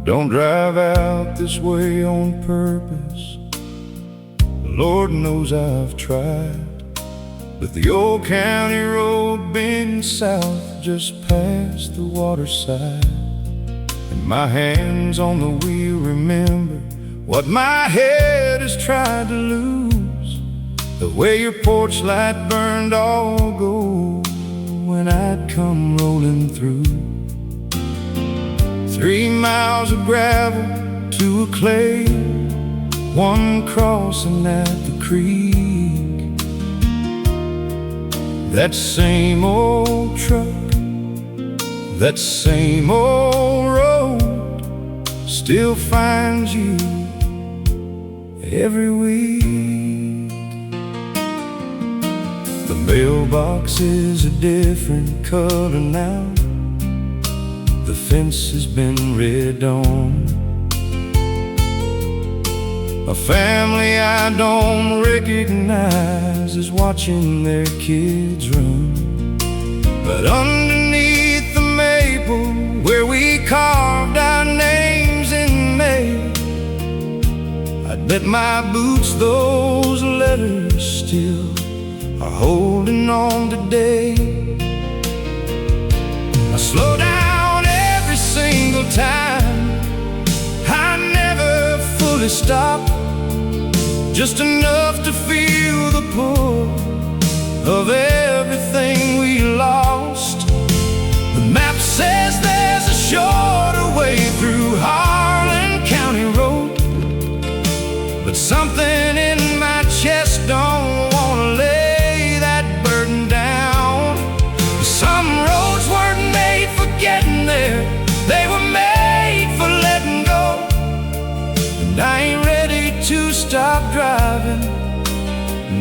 don't drive out this way on purpose. Lord knows I've tried, but the old county road bends south just past the waterside, and my hands on the wheel remember what my head has tried to lose. The way your porch light burned all gold when I'd come rolling through. 3 miles of gravel to a clay, one crossing at the creek. That same old truck, that same old road still finds you every week. The mailbox is a different color now, the fence has been red on. A family I don't recognize is watching their kids run. But underneath the maple where we carved our names in May, I'd bet my boots those letters still are holding on today. I slow down every single time, I never fully stop, just enough to feel the pull of everything we lost. The map says there's a shorter way through Harlan County Road, but something in my chest don't wanna lay that burden down. Some roads weren't made for getting there, they were made for letting go. And I ain't ready to stop driving,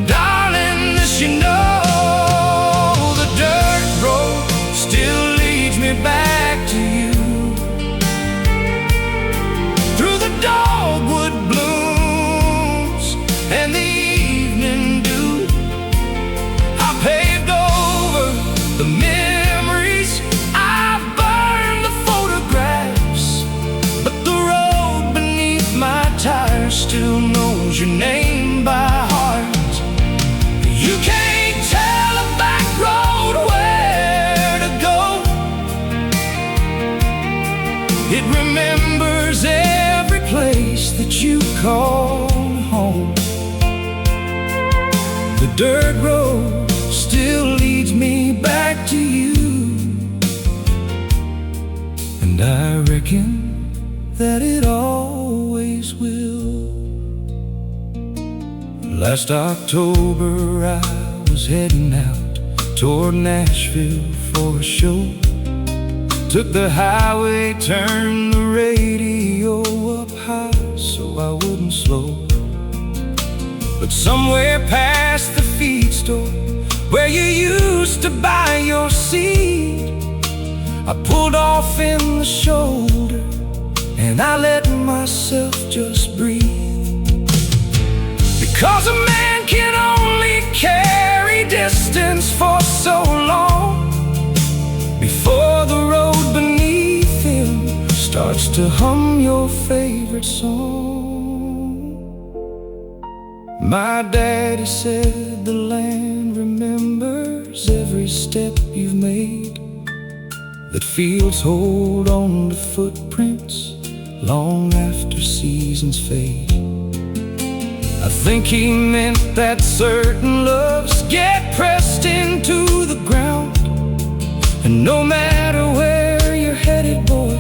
darling, this you know. The dirt road still leads me back to you, through the dogwood blooms and the evening dew. I paved over the memories, I've burned the photographs, but the road beneath my tires still knows your name by heart. You can't tell a back road where to go, it remembers every place that you call home. The dirt road still leads me back to you, and I reckon that it always will. Last October I was heading out toward Nashville for a show. Took the highway, turned the radio up high so I wouldn't slow. But somewhere past the feed store where you used to buy your seed, I pulled off in the shoulder and I let myself just breathe. Because a man can only carry distance for so long before the road beneath him starts to hum your favorite song. My daddy said the land remembers every step you've made, that fields hold on to footprints long after seasons fade. I think he meant that certain loves get pressed into the ground, and no matter where you're headed, boy,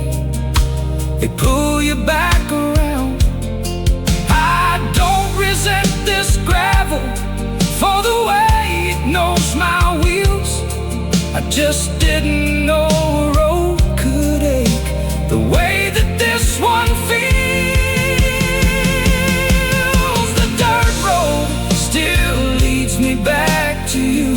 they pull you back around. I don't resent this gravel for the way it knows my wheels, I just didn't know a road could ache the way that this one feels. Back to you,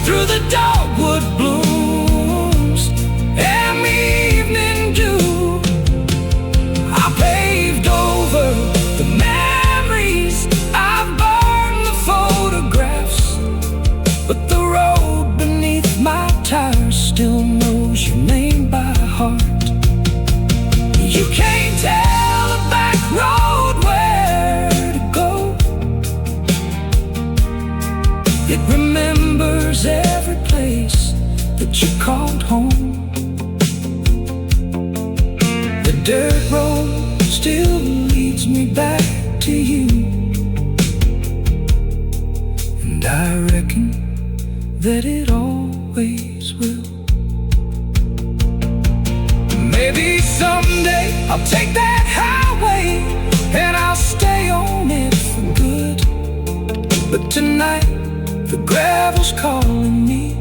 through the dogwood blooms and the evening dew. I paved over the memories, I've burned the photographs, but the road beneath You can't tell a back road where to go. It remembers every place that you called home. The dirt road still leads me back to you, and I reckon that it always will. Maybe someday I'll take that highway and I'll stay on it for good. But tonight the gravel's calling me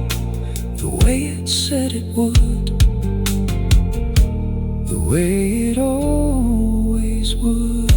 the way it said it would, the way it always would.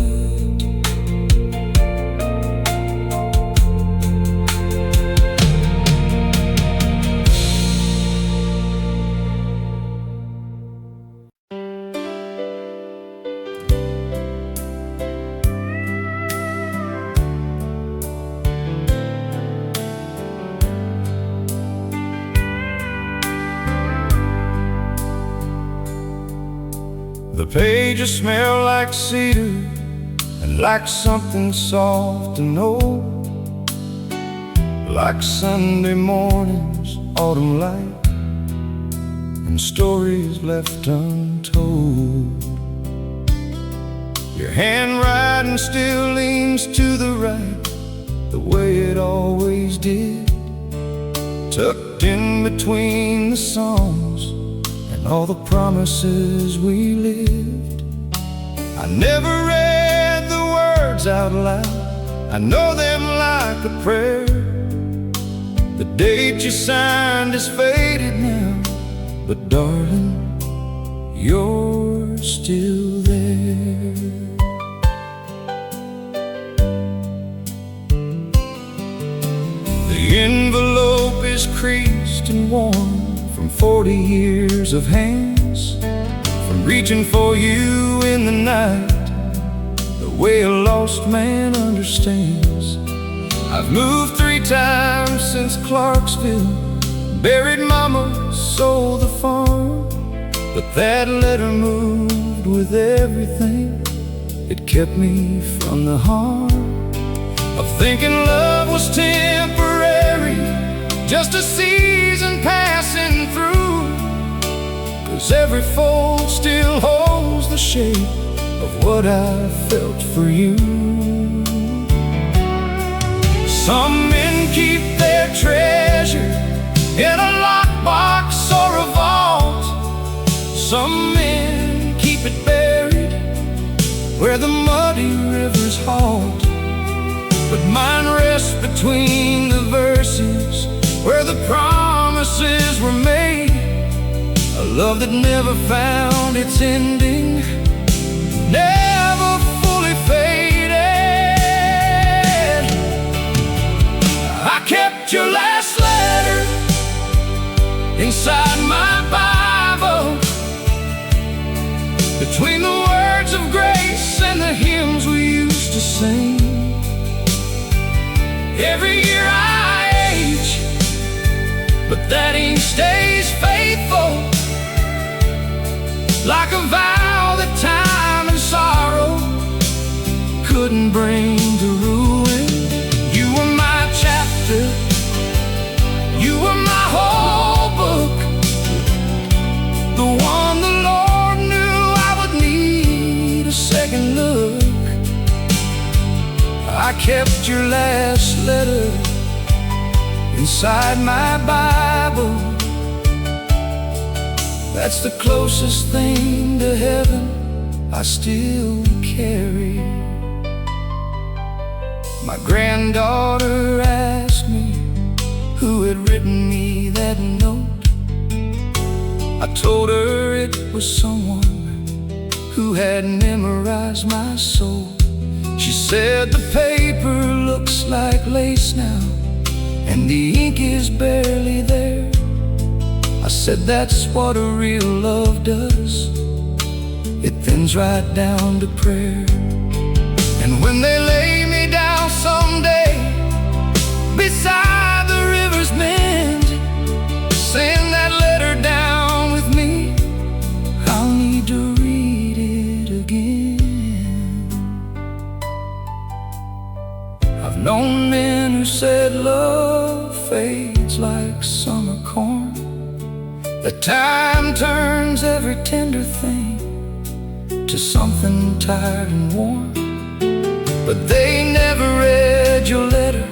The pages smell like cedar and like something soft and old, like Sunday morning's autumn light and stories left untold. Your handwriting still leans to the right, the way it always did, tucked in between the songs and all the promises we lived. I never read the words out loud, I know them like a prayer. The date you signed is faded now, but darling, you're still there. The envelope is creased and worn from 40 years of hands, from reaching for you in the night, the way a lost man understands. I've moved 3 times since Clarksville, buried mama, sold the farm, but that letter moved with everything. It kept me from the harm of thinking love was temporary, just a season passing through. 'Cause every fold still holds the shape of what I felt for you. Some men keep their treasure in a lockbox or a vault. Some men keep it buried where the muddy rivers halt. But mine rests between the verses where the promises were made, a love that never found its ending, never fully faded. I kept your last letter inside my Bible, between the words of grace and the hymns we used to sing. Every year I age, but that ink stays faithful, like a vow that time and sorrow couldn't bring to ruin. You were my chapter, you were my whole book, the one the Lord knew I would need a second look. I kept your last letter inside my Bible. That's the closest thing to heaven I still carry. My granddaughter asked me who had written me that note. I told her it was someone who had memorized my soul. She said the paper looks like lace now, and the ink is barely there. I said that's what a real love does, it thins right down to prayer. And when they lay me down someday beside the river's bend, send that letter down with me, I'll need to read it said love fades like summer corn, that time turns every tender thing to something tired and worn. But they never read your letter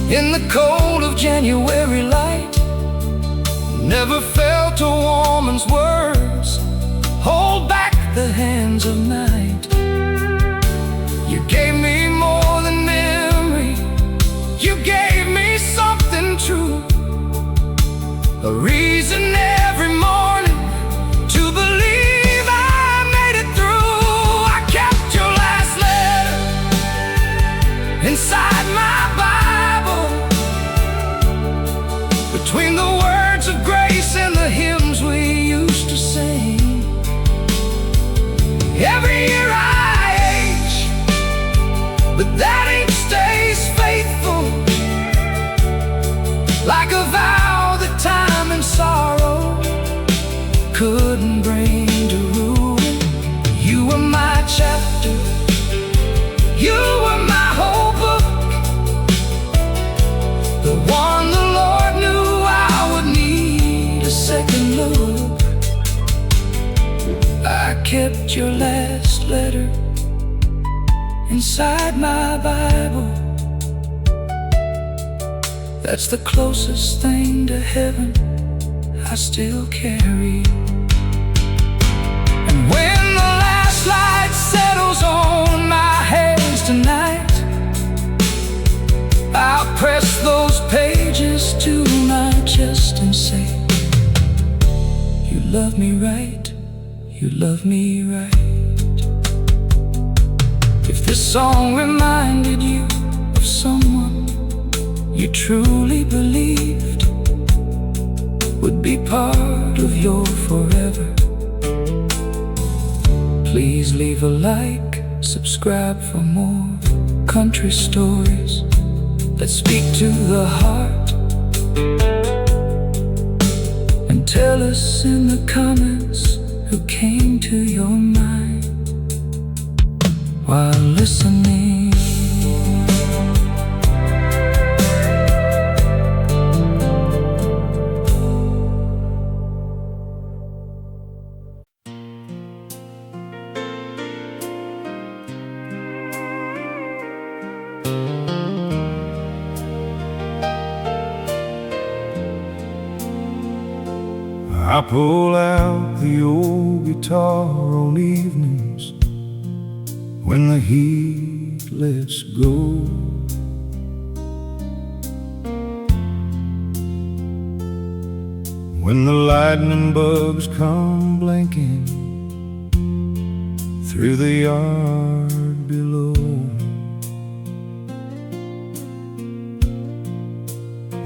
in the cold of January light, never felt a woman's words hold back the hands of night. You gave me more than memory, you gave me something true, a reason every morning to believe I made it through. I kept your last letter inside my Bible, between the words of grace and the hymns we used to sing. Every year I age, but that age stays faithful, like a vow that time and sorrow couldn't bring to ruin. You were my chapter, you were my whole book, the one the Lord knew I would need a second look. I kept your last letter inside my Bible. That's the closest thing to heaven I still carry. And when the last light settles on my hands tonight, I'll press those pages to my chest and say, you love me right, you love me right. If this song reminded you of someone you truly believed would be part of your forever, please leave a like, subscribe for more country stories that speak to the heart, and tell us in the comments who came to your mind while listening. I pull out the old guitar on evenings when the heat lets go, when the lightning bugs come blinking through the yard below.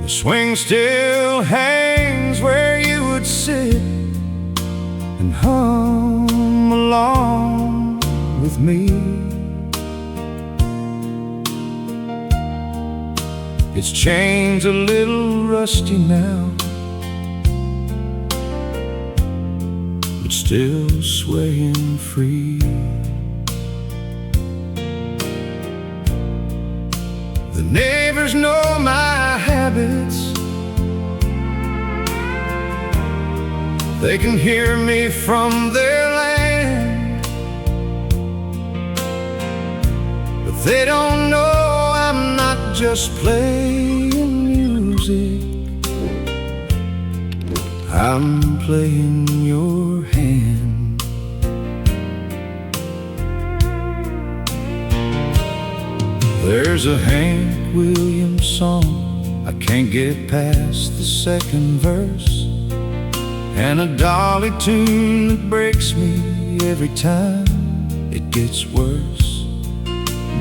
The swing still hangs where you would sit and hum along with me. Its chain's a little rusty now, but still swaying free. The neighbors know my habits, they can hear me from their land, but they don't know I'm not just playing music, I'm playing your hand. There's a Hank Williams song I can't get past the second verse, and a Dolly tune that breaks me every time it gets worse.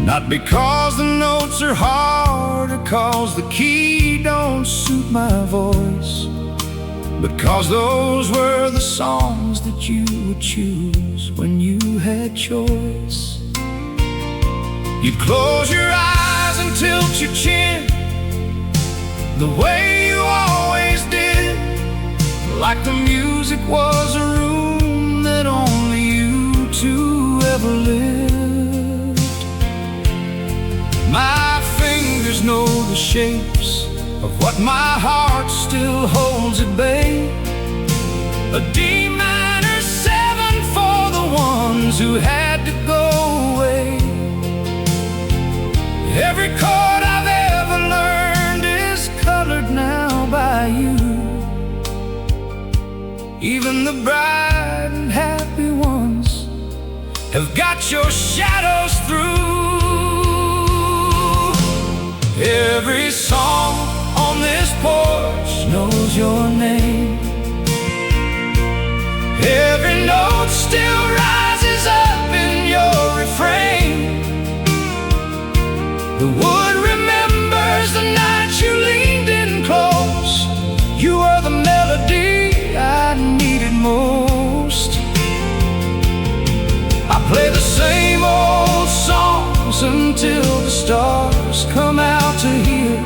Not because the notes are hard or cause the key don't suit my voice, but cause those were the songs that you would choose when you had choice. You'd close your eyes and tilt your chin the way you always did, like the music was a room that only you two ever lived. My fingers know the shapes of what my heart still holds at bay. A D minor 7 for the ones who had to go away. Every chord I've ever learned is colored now by you. Even the bright and happy ones have got your shadows through. Every song on this porch knows your name. Every note still rises up in your refrain. The wood remembers the night you leaned in close. You were the melody I needed most. I play the same old songs until the stars come out to hear.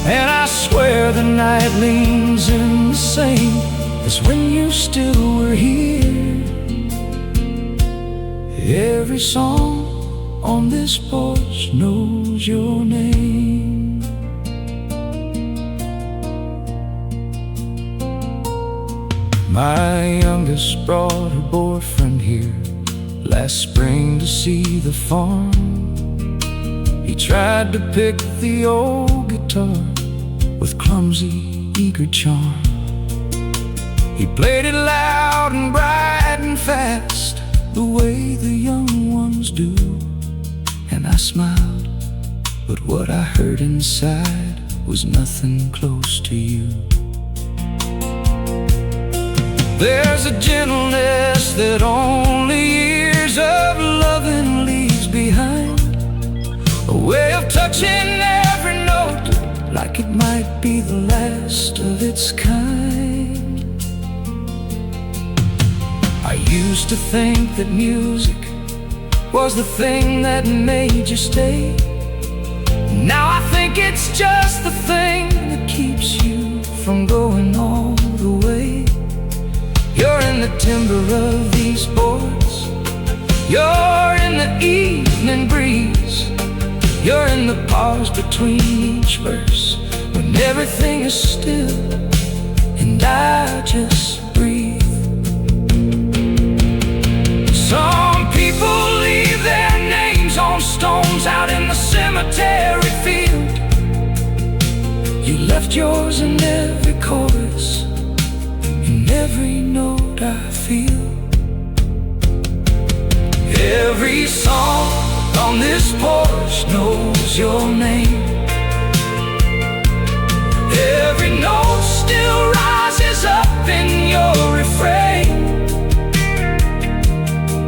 And I swear the night leans in the same as when you still were here. Every song on this porch knows your name. My youngest brought her boyfriend here last spring to see the farm. He tried to pick the old guitar with clumsy, eager charm. He played it loud and bright and fast, the way the young ones do. And I smiled, but what I heard inside was nothing close to you. There's a gentleness that only years of loving leaves behind, a way of touching every note like it might be the last of its kind. I used to think that music was the thing that made you stay. Now I think it's just the thing that keeps you from going all the way. You're in the timbre of these boards, you're in the evening breeze, you're in the pause between each verse, when everything is still and I just breathe. Some people leave their names on stones out in the cemetery field. You left yours in every chorus, in every note I feel. Every song on this porch knows your name. Every note still rises up in your refrain.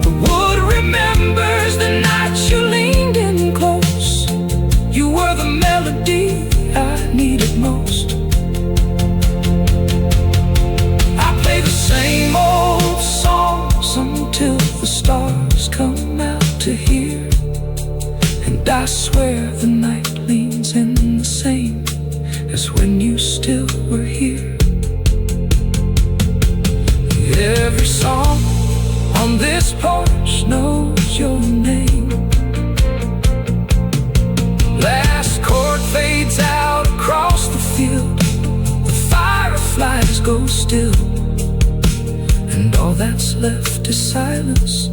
The wood remembers the night you leaned in close. You were the melody I needed most. The same old songs until the stars come out to hear. And I swear the night leans in the same as when you still were here. Every song on this porch knows your name. Last chord fades out across the field, the fireflies go still, and all that's left is silence,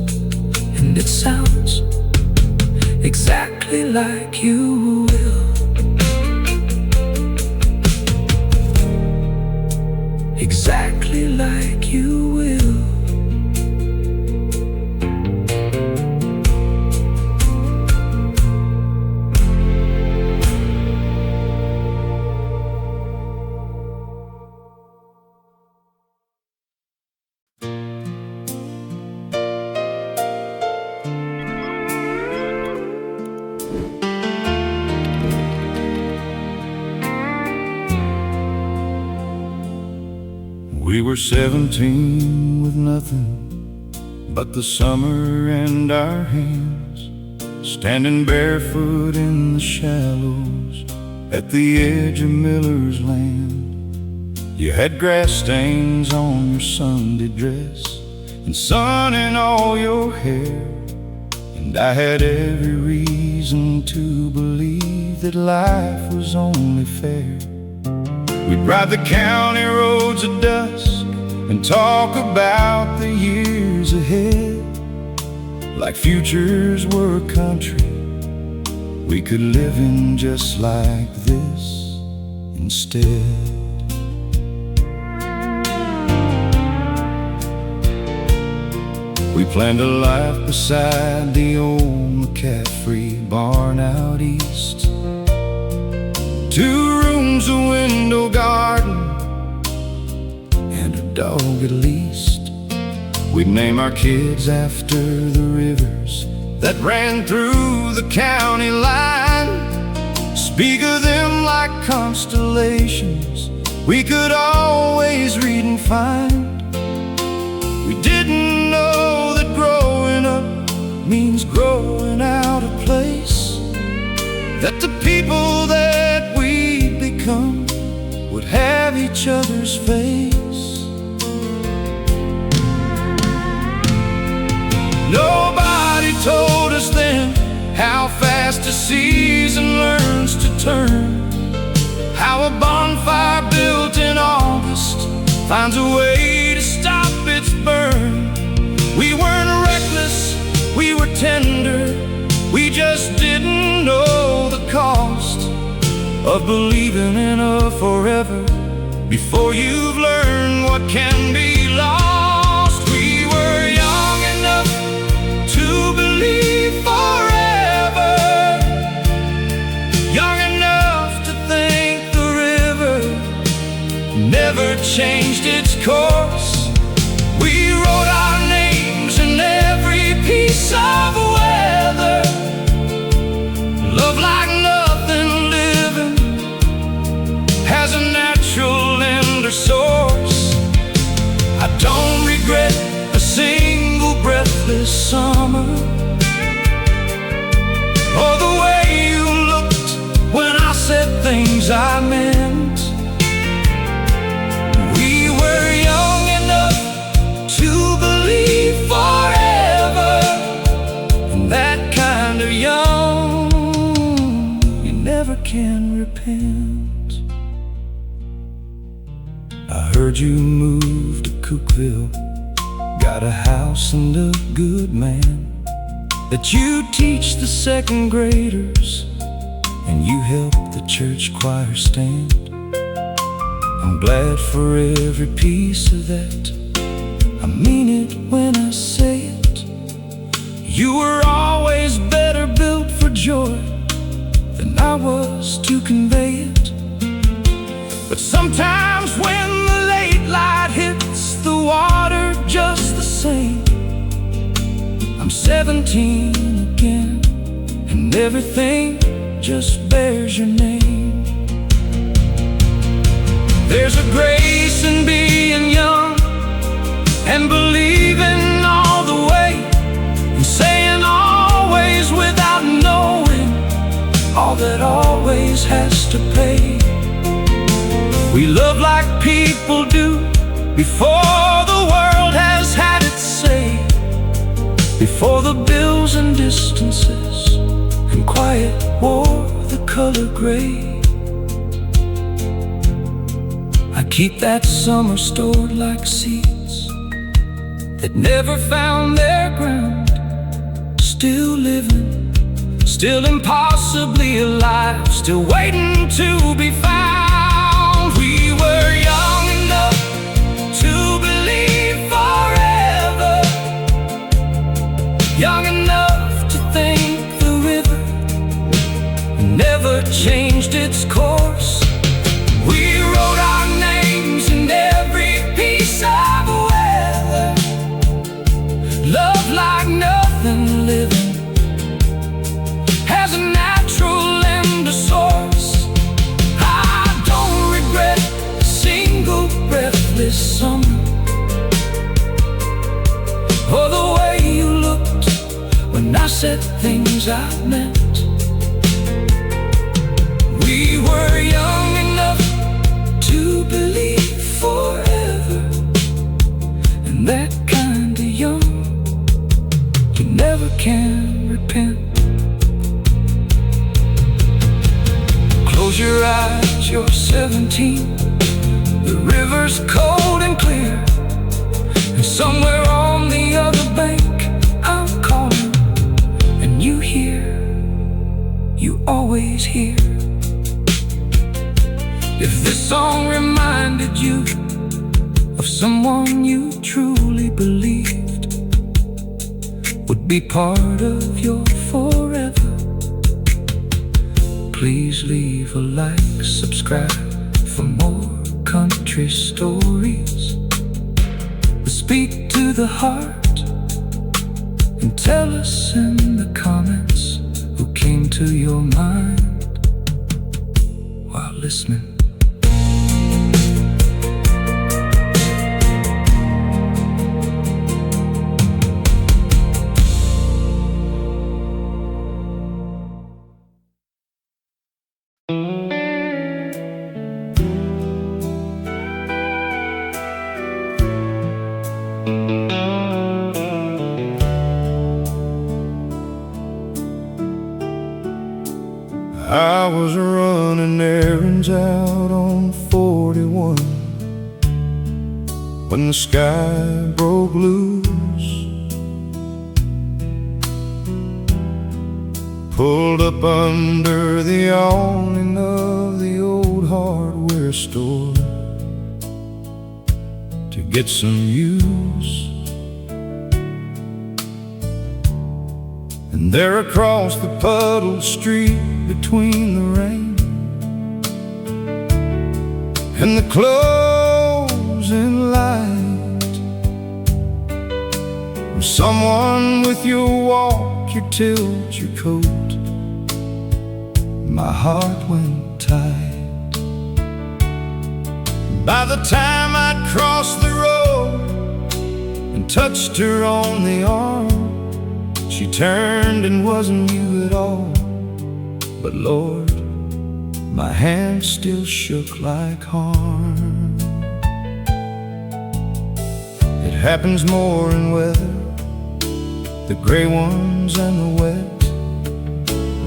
and it sounds exactly like you will. Exactly like you will. We were 17 with nothing but the summer and our hands, standing barefoot in the shallows at the edge of Miller's Land. You had grass stains on your Sunday dress and sun in all your hair, and And I had every reason to believe that life was only fair. We'd ride the county roads at dusk and talk about the years ahead, like futures were a country we could live in just like this instead. We planned a life beside the old cat-free barn out east. 2 rooms, a window garden, and a dog at least. We'd name our kids after the rivers that ran through the county line, speak of them like constellations we could always read and find. We didn't know that growing up means growing out of place, that the people that we'd become would have each other's face. Nobody told us then how fast a season learns to turn, how a bonfire built in August finds a way to stop its burn. We weren't reckless, we were tender, we just didn't know the cost of believing in a forever before you've learned what can be lost. We were young enough to believe forever, young enough to think the river never changed its course. We wrote our names in every piece of weather, love like nothing living has a natural end or source. I don't regret a single breathless summer, or the way you looked when I said things I meant. We were young enough to believe forever, and that kind of young you never can repent. I heard you moved to Cookville, got a house and a good man, that you teach the second graders and you help the church choir stand. I'm glad for every piece of that, I mean it when I say it. You were always better built for joy than I was to convey it. But sometimes when the late light hits the water just the same, I'm 17 again, and everything just bears your name. There's a grace in being young and believing all the way, and saying always without knowing all that always has to pay. We love like people do before the world has had its say, before the bills and distances and quiet wore the color gray. I keep that summer stored like seeds that never found their ground, still living, still impossibly alive, still waiting to be found. We were young enough to believe forever, young enough to think the river never changed its course. We wrote our names in every piece of weather, love like nothing living has a natural end to source. I don't regret a single breathless summer, or the way you looked when I said things I meant. We were young enough to believe forever, and that kind of young you never can repent. Close your eyes, you're 17. The river's cold and clear, and somewhere on the other bank I'm calling, and you hear, you always hear. If this song reminded you of someone you truly believed would be part of your forever, please leave a like, subscribe for more country stories. Speak to the heart and tell us in the comments who came to your mind while listening. I was running errands out on 41 when the sky broke loose. Pulled up under the awning of the old hardware store to get some use. And there across the puddled street between the rain and the closing light, someone with your walk, your tilt, your coat, my heart went tight. By the time I'd crossed the road and touched her on the arm, she turned and wasn't you at all. But Lord, my hand still shook like harm. It happens more in weather, the gray ones and the wet,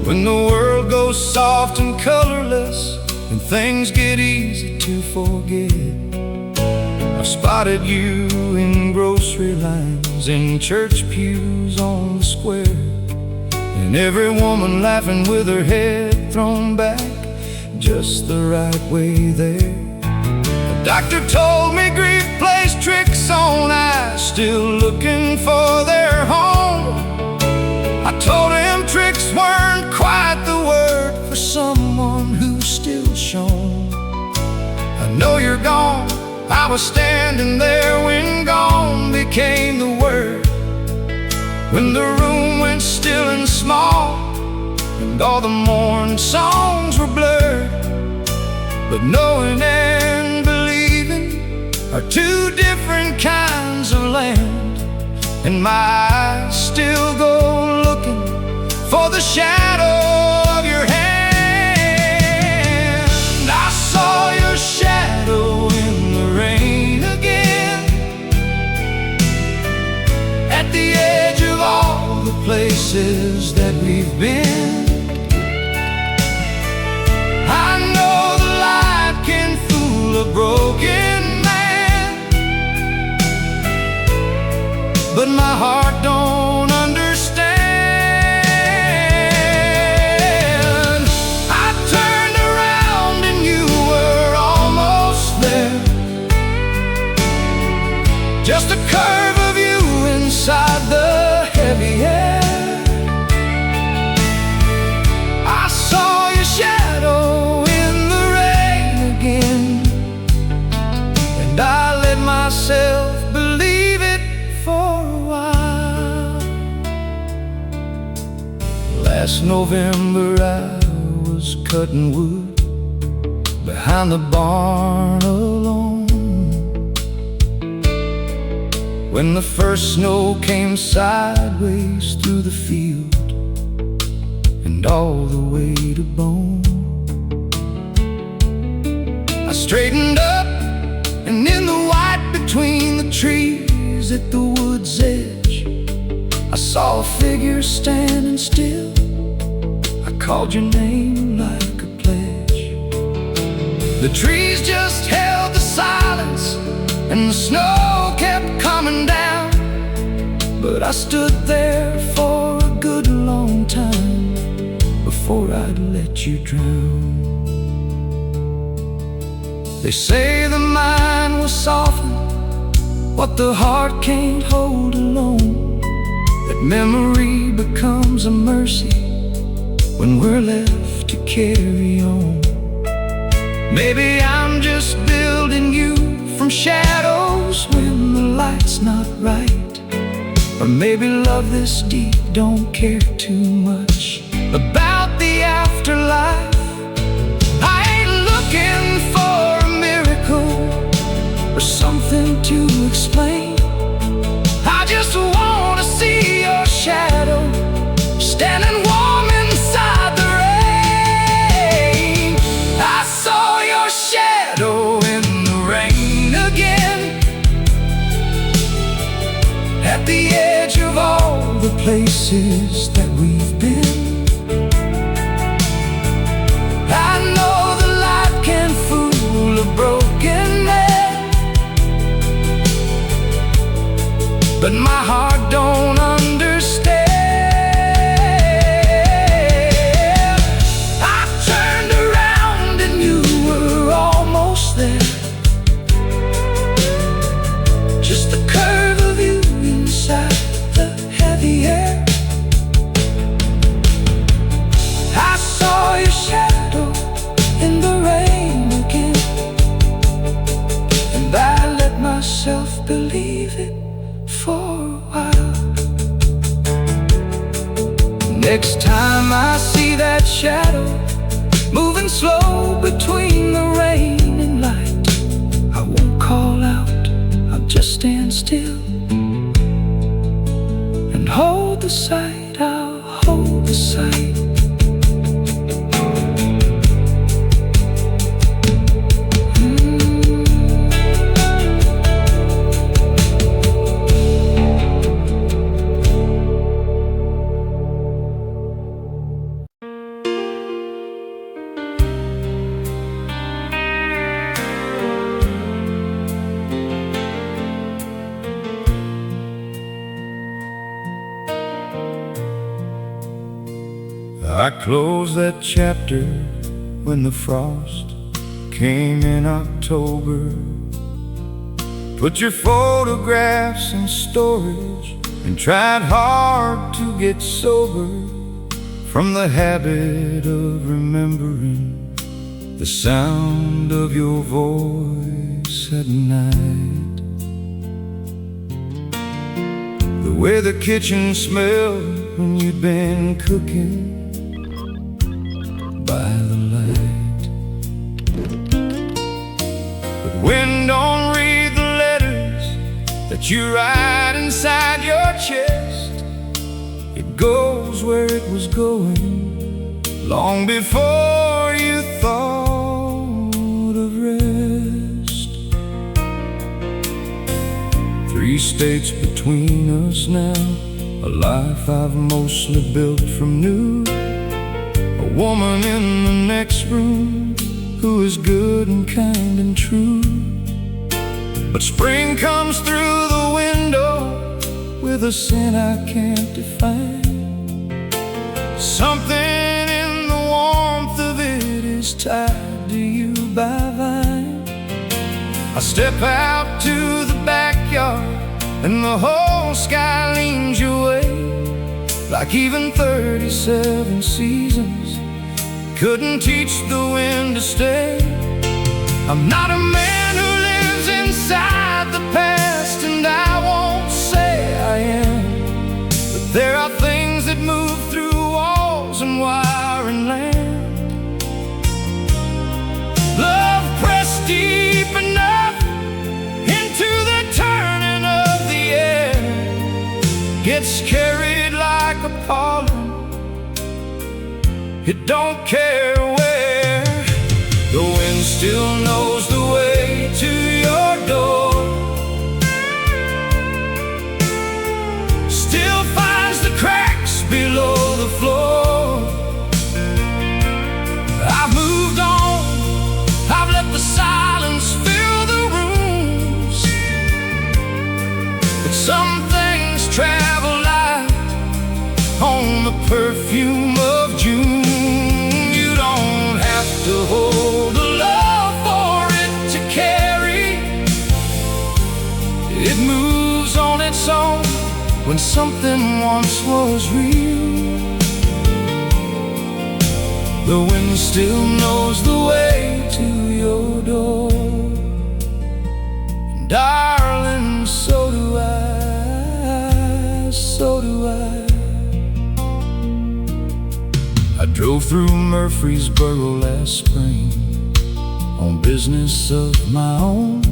when the world goes soft and colorless and things get easy to forget. I've spotted you in grocery lines, in church pews on the square, and every woman laughing with her head thrown back just the right way there. The doctor told me grief plays tricks on eyes still looking for their home. I told him tricks weren't quite the word for someone who's still shown. I know you're gone, I was standing there when gone became the word, when the room went still and small and all the morning songs were blurred. But knowing and believing are two different kinds of land, and my eyes still go looking for the shadow of your hand. I saw your shadow in the rain again, at the edge of all the places that we've been. I know the light can fool a broken man, but my heart don't understand. I turned around and you were almost there, just a curve of you inside the heavy air. I saw your shadow in the rain again, and I let myself believe it for a while. Last November I was cutting wood behind the barn alone, when the first snow came sideways through the field and all the way to bone. I straightened up, and in the white between the trees at the wood's edge, I saw a figure standing still. I called your name like a pledge. The trees just held the silence, and the snow kept coming down. But I stood there for a good long time before I'd let you drown. They say the mind will soften what the heart can't hold alone, that memory becomes a mercy when we're left to carry on. Maybe I'm just building you from shadows when the light's not right. Or maybe love this deep don't care too much about the afterlife. I ain't looking for a miracle or something to explain. I just want to see your shadow standing warm inside the rain. I saw your shadow in the rain again, at the edge of all the places that we've been. I know the light can fool a broken man, but my heart don't understand. I turned around and you were almost there, just the curve of you inside the heavy air. I saw your shadow in the rain again, and I let myself believe it for a while. Next time I see that shadow moving slow between the rain and light, I won't call out, I'll just stand still and hold the sight. I'll hold the sight. I closed that chapter when the frost came in October. Put your photographs in storage and tried hard to get sober from the habit of remembering the sound of your voice at night. The way the kitchen smelled when you'd been cooking by the light. But wind don't read the letters that you write inside your chest. It goes where it was going long before you thought of rest. 3 states between us now, a life I've mostly built from new. A woman in the next room who is good and kind and true. But spring comes through the window with a scent I can't define. Something in the warmth of it is tied to you by vine. I step out to the backyard and the whole sky leans your way, like even 37 seasons couldn't teach the wind to stay. I'm not a man who lives inside the past, and I won't say I am, but there are things that move through walls and wire and land. Love pressed deep enough into the turning of the air, gets carried like a pollen, it don't care where. The wind still knows the way to your door, still finds the on the perfume of June. You don't have to hold a love for it to carry. It moves on its own when something once was real. The wind still knows the way to your door. Darling, so do I, so do I. I drove through Murfreesboro last spring on business of my own.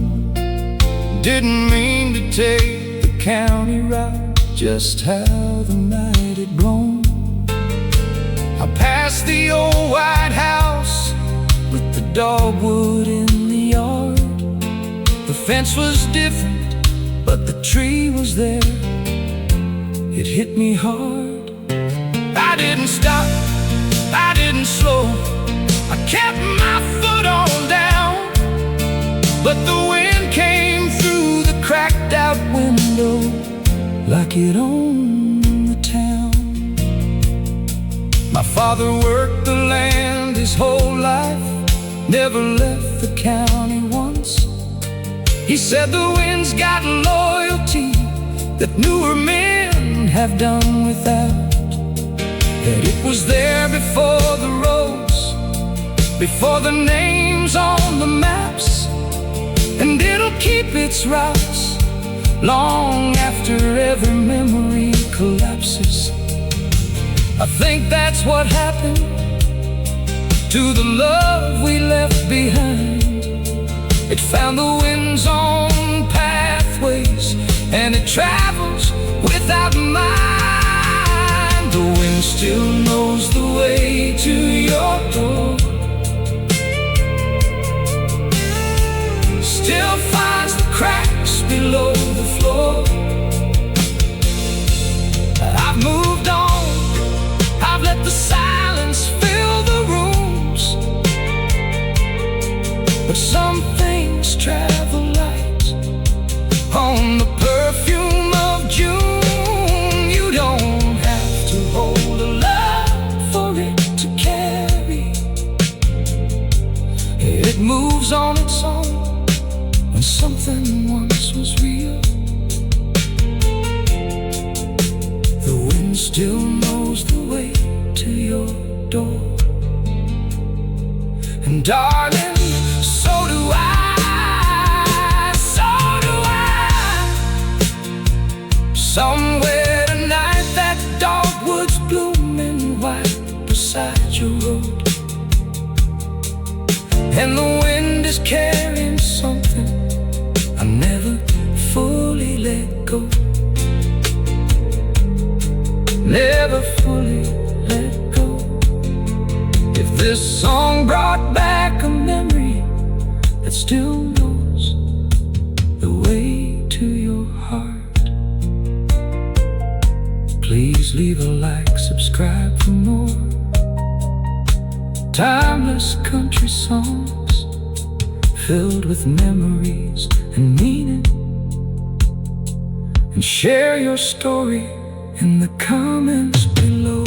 Didn't mean to take the county route, just how the night had blown. I passed the old White House with the dogwood in the yard. The fence was different, but the tree was there. It hit me hard. I didn't stop, I didn't slow, I kept my foot on down. But the wind came through the cracked out window like it owned the town. My father worked the land his whole life, never left the county once. He said the wind's got loyalty that newer men have done without. That it was there before the roads, before the names on the maps, and it'll keep its routes long after every memory collapses. I think that's what happened to the love we left behind. It found the wind's own pathways, and it travels without mind. The wind still knows the way to your door, still finds the cracks below the floor. I've moved on, I've let the silence fill the rooms, but some things travel light on the perfume of June. You don't have to hold a love for it to carry. It moves on its own when something once was real. The wind still knows the way to your door. And darling, so do I, so do I. Somewhere tonight that dogwood's blooming white beside your road, and the wind is carrying something I never fully let go. Never fully let go. If this song brought back a memory that still knows the way to your heart, please leave a like, subscribe for more timeless country songs filled with memories and meaning. And share your story in the comments below.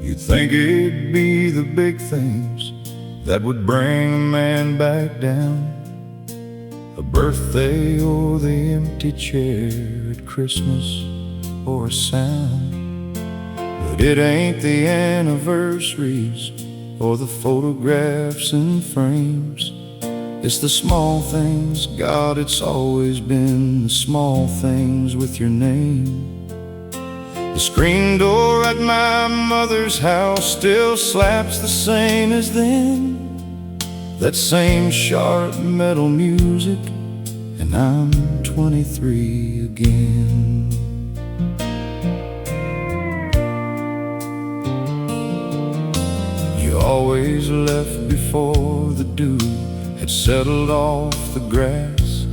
You'd think it'd be the big things that would bring a man back down, a birthday or the empty chair at Christmas or a sound. But it ain't the anniversaries or the photographs and frames. It's the small things, God, it's always been the small things with your name. The screen door at my mother's house still slaps the same as then. That same sharp metal music, and I'm 23 again. You always left before the dew had settled off the grass.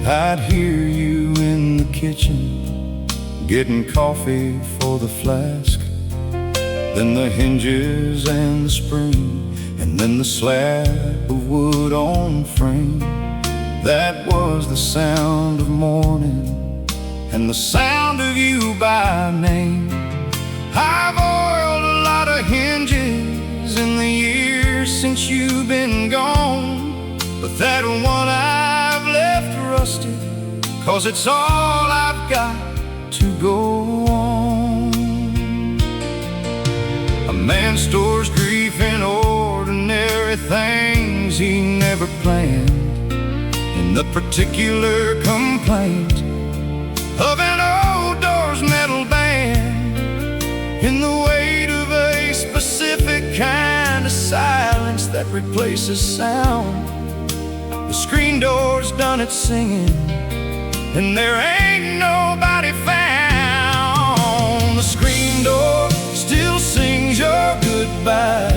I'd hear you in the kitchen, getting coffee for the flask. Then the hinges and the spring, and then the slab of wood on frame. That was the sound of morning, and the sound of you by name. I've oiled a lot of hinges in the years since you've been gone, but that one I've left rusted, 'cause it's all I've got to go on. A man stores grief in ordinary things he never planned, in the particular complaint of an old door's metal band, in the weight of a specific kind of silence that replaces sound. The screen door's done its singing, and there ain't nobody found. The screen door still sings your goodbye,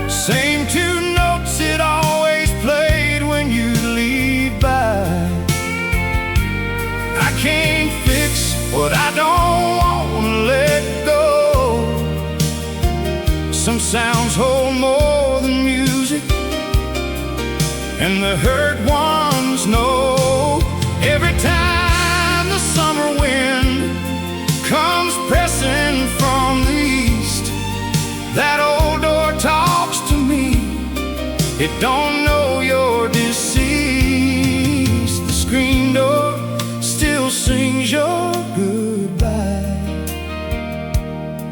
same two notes it always played when you leave by. I can't fix what I don't want to let go. Some sounds hold more than music, and the hurt ones know. Every time the summer wind comes pressing from the east, that old door talks to me. It don't know you're deceased. The screen door still sings your goodbye.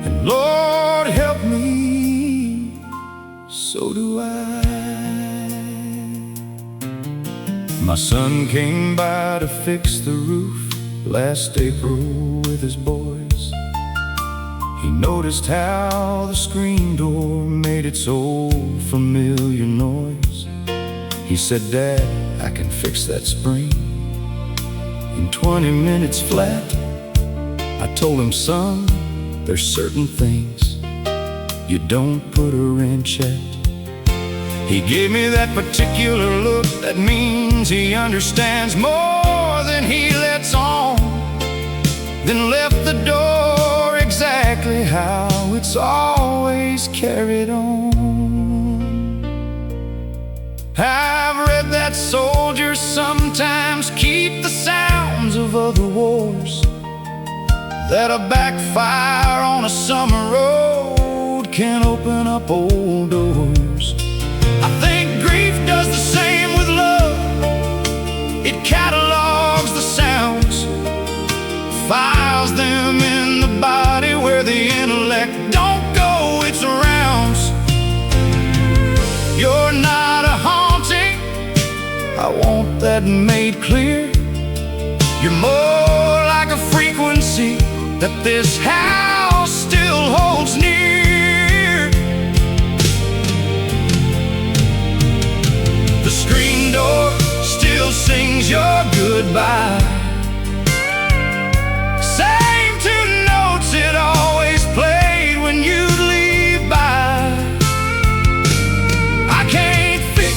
And Lord help me, so do I. My son came by to fix the roof last April with his boys. He noticed how the screen door made its old familiar noise. He said, "Dad, I can fix that spring in 20 minutes flat." I told him, "Son, there's certain things you don't put a wrench at." He gave me that particular look that means he understands more than he lets on, then left the door exactly how it's always carried on. I've read that soldiers sometimes keep the sounds of other wars, that a backfire on a summer road can open up old doors. I think grief does the same with love. It catalogs the sounds, files them in the body where the intellect don't go its rounds. You're not a haunting, I want that made clear. You're more like a frequency that this house still holds near. The screen door still sings your goodbye, same two notes it always played when you'd leave by. I can't fix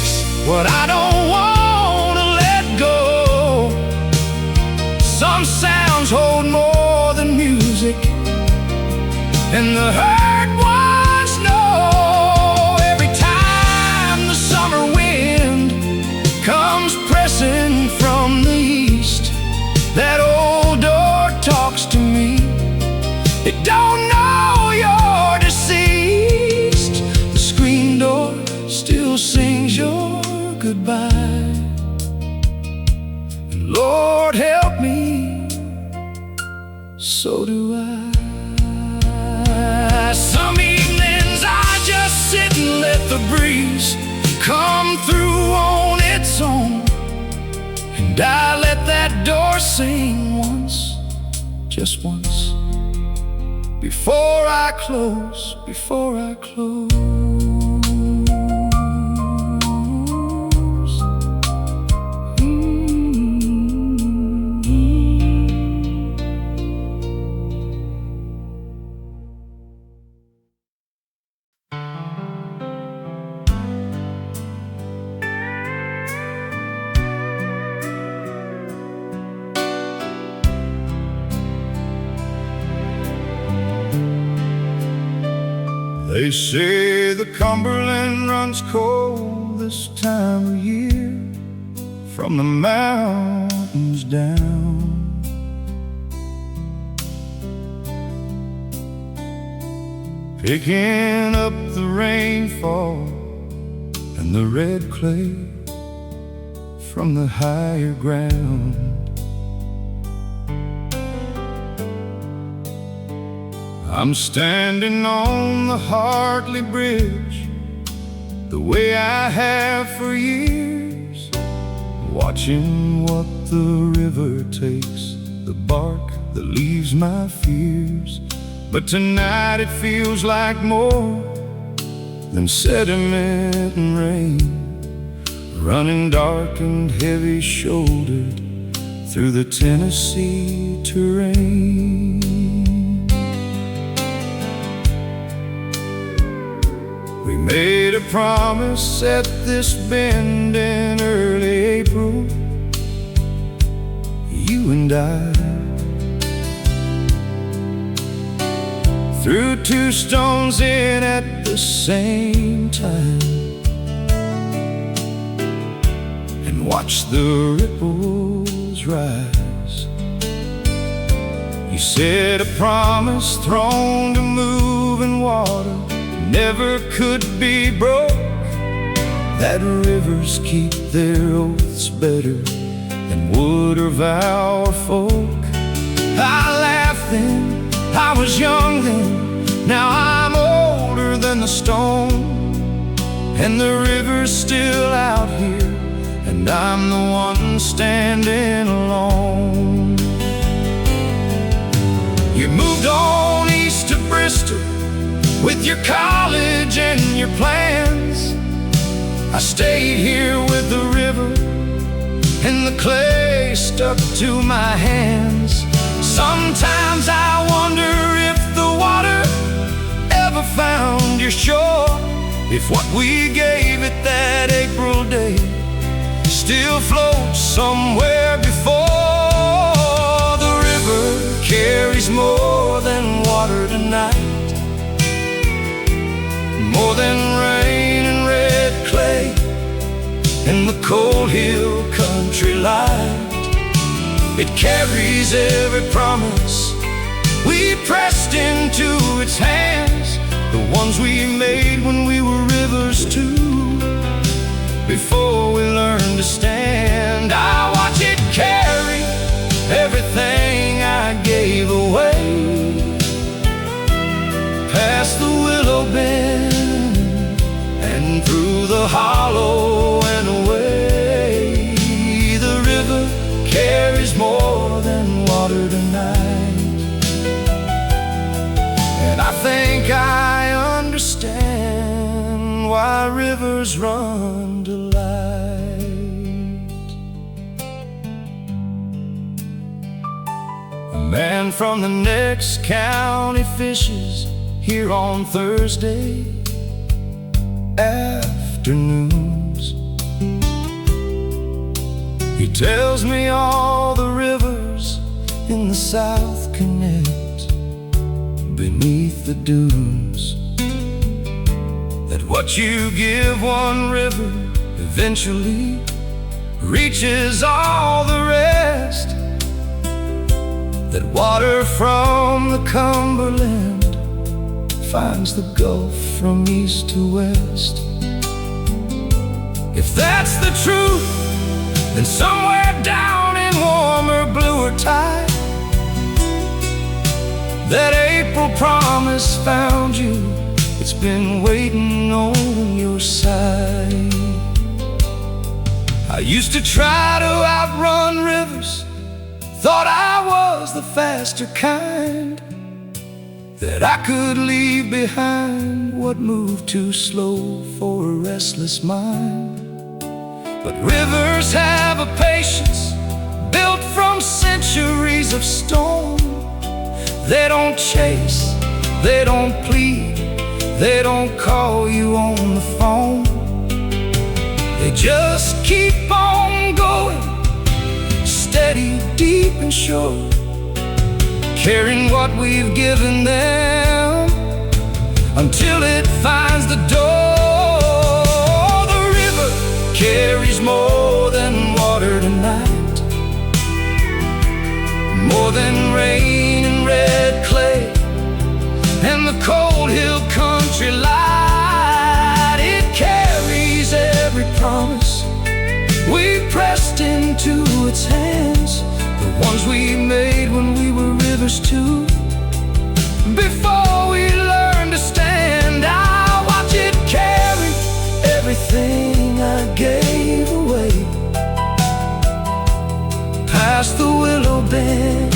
what I don't want to let go. Some sounds hold more than music, and the hurt ones know. Every time the summer wind comes pressing from the east, that old door talks to me. It don't know you're deceased. The screen door still sings your goodbye. And Lord help me, so do I. Some evenings I just sit and let the breeze come through on its own, and I let that door sing once, just once, before I close. They say the Cumberland runs cold this time of year, from the mountains down. Picking up the rainfall and the red clay from the higher ground. I'm standing on the Hartley Bridge, the way I have for years, watching what the river takes, the bark that leaves my fears. But tonight it feels like more than sediment and rain, running dark and heavy-shouldered through the Tennessee terrain. We made a promise at this bend in early April, you and I. Threw two stones in at the same time and watched the ripples rise. You said a promise thrown to moving water never could be broke, that rivers keep their oaths better than wood or vow or folk. I laughed then, I was young then, now I'm older than the stone, and the river's still out here, and I'm the one standing alone. You moved on east to Bristol with your college and your plans. I stayed here with the river, and the clay stuck to my hands. Sometimes I wonder if the water ever found your shore, if what we gave it that April day still floats somewhere before. The river carries more than water tonight, more than rain and red clay and the cold hill country light. It carries every promise we pressed into its hands, the ones we made when we were rivers too, before we learned to stand. I watch it carry everything I gave away, past the willow bend and through the hollow and away. The river carries more than water tonight, and I think I understand why rivers run to light. A man from the next county fishes here on Thursday afternoons. He tells me all the rivers in the South connect beneath the dunes, that what you give one river eventually reaches all the rest, that water from the Cumberland finds the Gulf from east to west. If that's the truth, then somewhere down in warmer, bluer tide, that April promise found you. It's been waiting on your side. I used to try to outrun rivers, thought I was the faster kind, that I could leave behind what moved too slow for a restless mind. But rivers have a patience built from centuries of storm. They don't chase, they don't plead, they don't call you on the phone. They just keep on going, steady, deep and sure, carrying what we've given them. until it finds the door. The river carries more than water tonight, more than rain and red clay and the cold hill country light. It carries every promise we pressed into its hands, the ones we made when we were rivers too. Before we learned to stand, I watch it carry everything I gave away, past the willow bend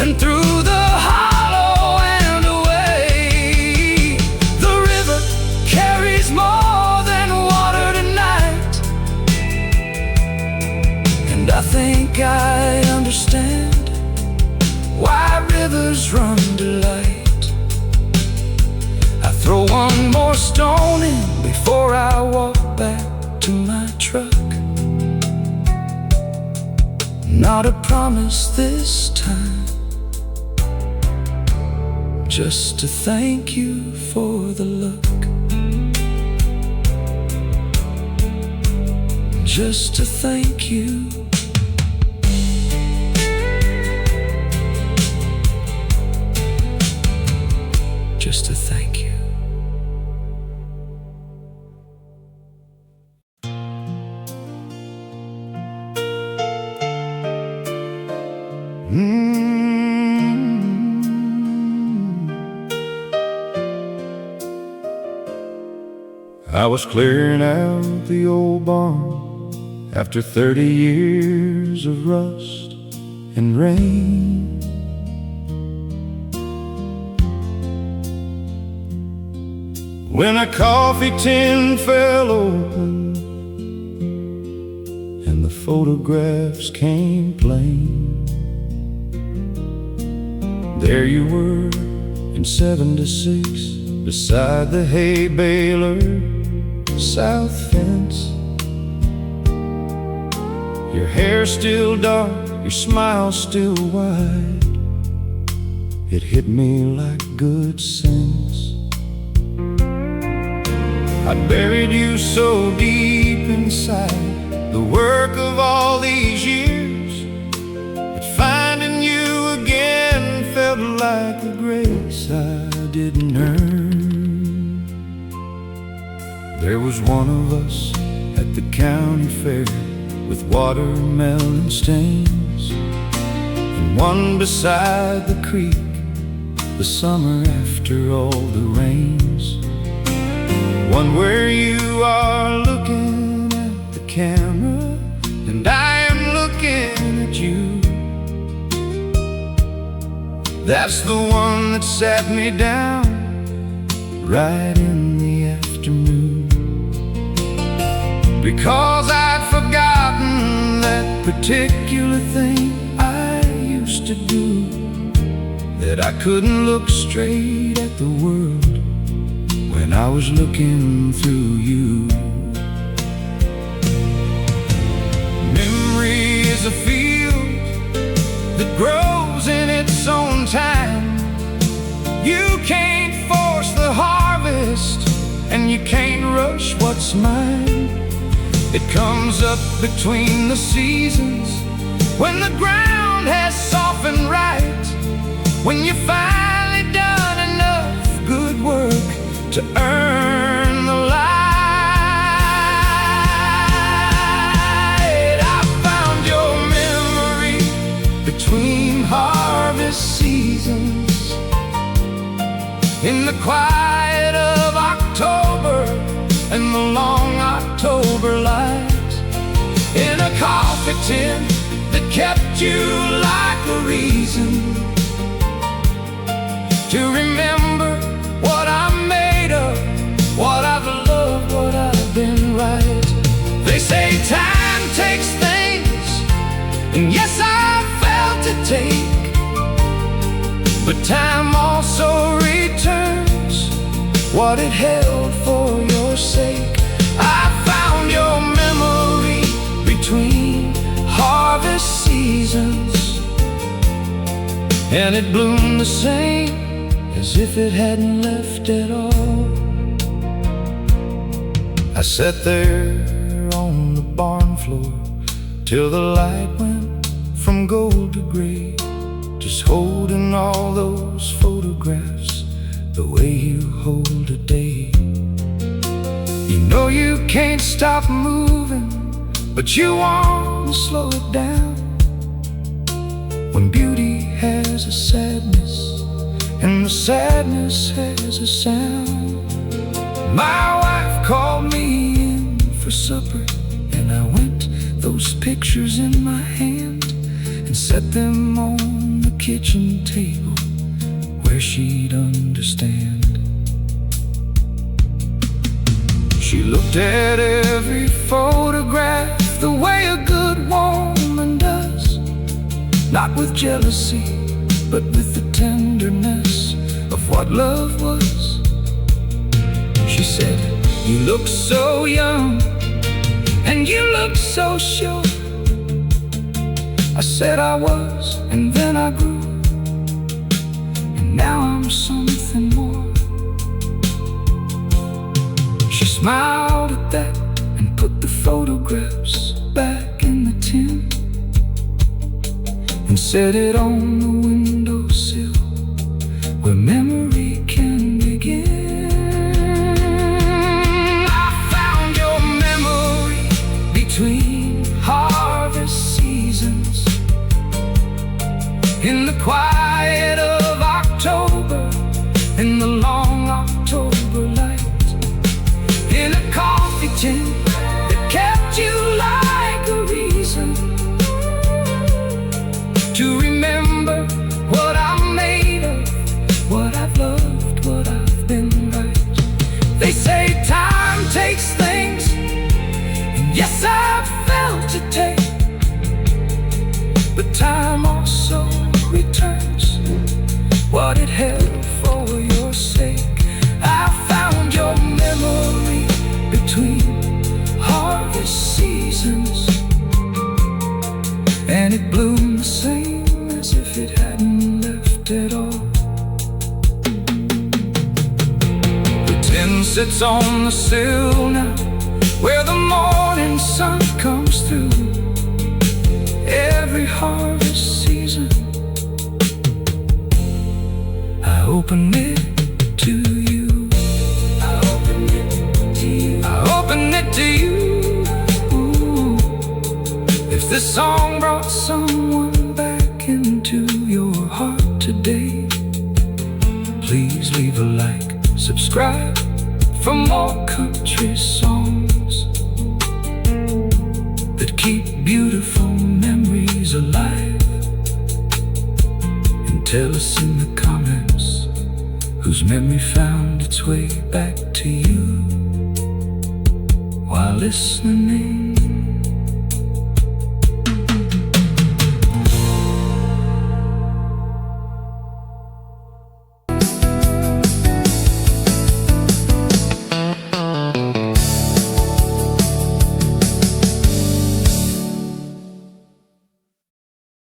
and through the hollow and away. The river carries more than water tonight, and I think I understand why rivers run to light. I throw one more stone in before I walk back to my truck. Not a promise this time, just to thank you for the luck, just to thank you. Just to thank you. I was clearing out the old barn after 30 years of rust and rain. When a coffee tin fell open and the photographs came plain, there you were in '76 beside the hay baler south fence. Your hair still dark, your smile still wide. It hit me like good sense. I buried you so deep inside the work of all these years, but finding you again felt like a grace I didn't earn. There was one of us at the county fair with watermelon stains, and one beside the creek the summer after all the rains. One where you are looking at the camera and I am looking at you. That's the one that sat me down right in the afternoon, because I'd forgotten that particular thing I used to do, that I couldn't look straight at the world when I was looking through you. Memory is a field that grows in its own time. You can't force the harvest and you can't rush what's mine. It comes up between the seasons, when the ground has softened right, when you've finally done enough good work to earn the light. I found your memory between harvest seasons, in the quiet of October and the long October light, in a coffee tin that kept you like a reason to remember what I'm made of, what I've loved, what I've been right. They say time takes things, and yes, I felt it take, but time also returns what it held for your sake. I found your memory between harvest seasons, and it bloomed the same as if it hadn't left at all. I sat there on the barn floor till the light went from gold to gray, just holding all those photographs the way you hold a day. You know you can't stop moving, but you want to slow it down. When beauty has a sadness, and the sadness has a sound. My wife called me in for supper, and I went those pictures in my hand and set them on the kitchen table where she'd understand. She looked at every photograph the way a good woman does, not with jealousy, but with the tenderness of what love was. She said, "You look so young, and you look so sure." I said I was, and then I grew, and now I'm something more. She smiled at that and put the photographs back in the tin and set it on the windowsill where memory can begin. I found your memory between harvest seasons, in the quiet of October, in the long October light, in a coffee tin that kept you like a reason to remember what I'm made of, what I've loved, what I've been right. They say time takes things, and yes, I've felt it take, but time also returns what it held for your sake. I found your memory between harvest seasons, and it bloomed the same as if it hadn't left at all. The tin sits on the sill now, where the morning sun comes through. Every harvest season, I open it to you. I open it to you. I open it to you. Ooh. If this song brought someone back into your heart today, please leave a like, subscribe for more country songs that keep beautiful memories alive. And tell us in the comments whose memory found its way back to you while listening